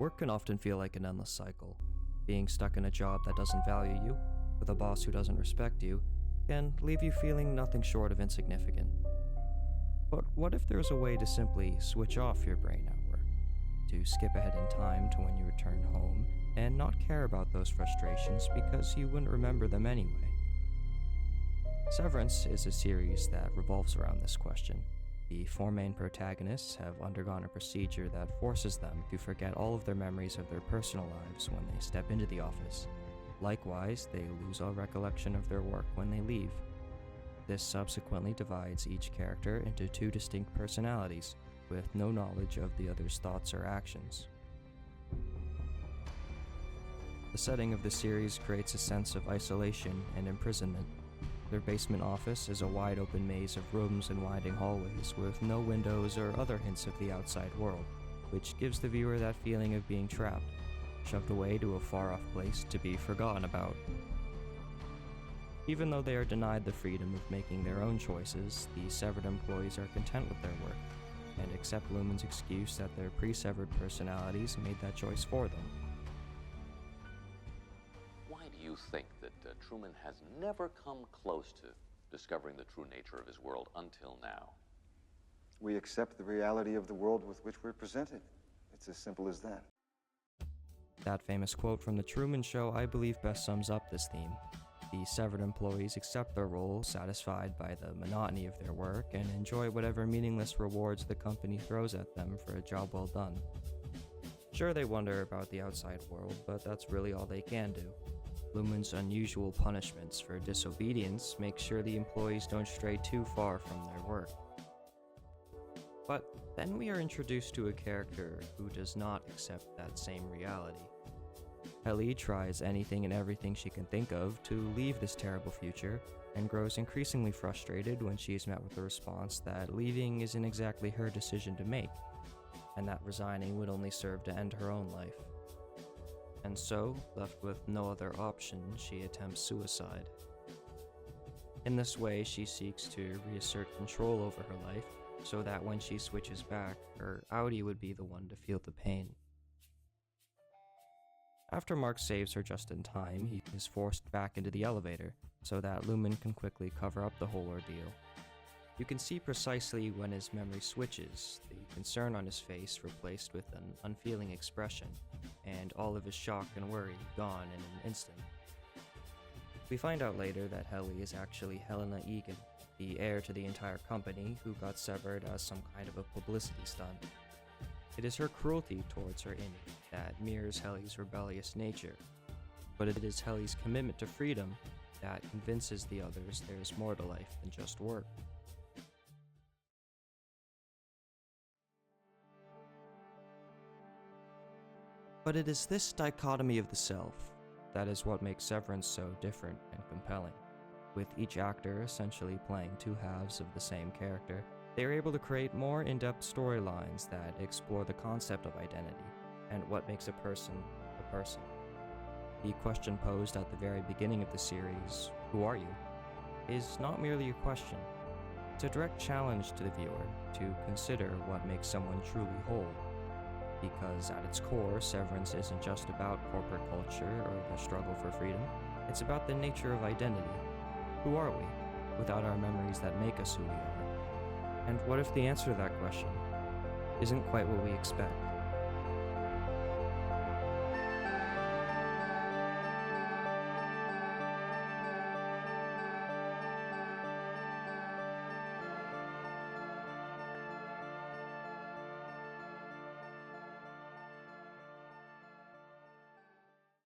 Work can often feel like an endless cycle. Being stuck in a job that doesn't value you, with a boss who doesn't respect you, can leave you feeling nothing short of insignificant. But what if there was a way to simply switch off your brain at work? To skip ahead in time to when you return home and not care about those frustrations because you wouldn't remember them anyway? Severance is a series that revolves around this question. The four main protagonists have undergone a procedure that forces them to forget all of their memories of their personal lives when they step into the office. Likewise, they lose all recollection of their work when they leave. This subsequently divides each character into two distinct personalities, with no knowledge of the other's thoughts or actions. The setting of the series creates a sense of isolation and imprisonment. Their basement office is a wide-open maze of rooms and winding hallways with no windows or other hints of the outside world, which gives the viewer that feeling of being trapped, shoved away to a far-off place to be forgotten about. Even though they are denied the freedom of making their own choices, the severed employees are content with their work, and accept Lumen's excuse that their pre-severed personalities made that choice for them. Why do you think that Truman has never come close to discovering the true nature of his world until now? We accept the reality of the world with which we're presented. It's as simple as that. That famous quote from The Truman Show, I believe, best sums up this theme. The severed employees accept their role, satisfied by the monotony of their work, and enjoy whatever meaningless rewards the company throws at them for a job well done. Sure, they wonder about the outside world, but that's really all they can do. Lumen's unusual punishments for disobedience make sure the employees don't stray too far from their work. But then we are introduced to a character who does not accept that same reality. Ellie tries anything and everything she can think of to leave this terrible future, and grows increasingly frustrated when she is met with the response that leaving isn't exactly her decision to make, and that resigning would only serve to end her own life. And so, left with no other option, she attempts suicide. In this way, she seeks to reassert control over her life, so that when she switches back, her outie would be the one to feel the pain. After Mark saves her just in time, he is forced back into the elevator, so that Lumen can quickly cover up the whole ordeal. You can see precisely when his memory switches, the concern on his face replaced with an unfeeling expression, and all of his shock and worry gone in an instant. We find out later that Helly is actually Helena Egan, the heir to the entire company, who got severed as some kind of a publicity stunt. It is her cruelty towards her innie that mirrors Helly's rebellious nature, but it is Helly's commitment to freedom that convinces the others there's more to life than just work. But it is this dichotomy of the self that is what makes Severance so different and compelling. With each actor essentially playing two halves of the same character, they are able to create more in-depth storylines that explore the concept of identity and what makes a person a person. The question posed at the very beginning of the series, "Who are you?" is not merely a question. It's a direct challenge to the viewer to consider what makes someone truly whole. Because at its core, Severance isn't just about corporate culture or the struggle for freedom. It's about the nature of identity. Who are we, without our memories that make us who we are? And what if the answer to that question isn't quite what we expect?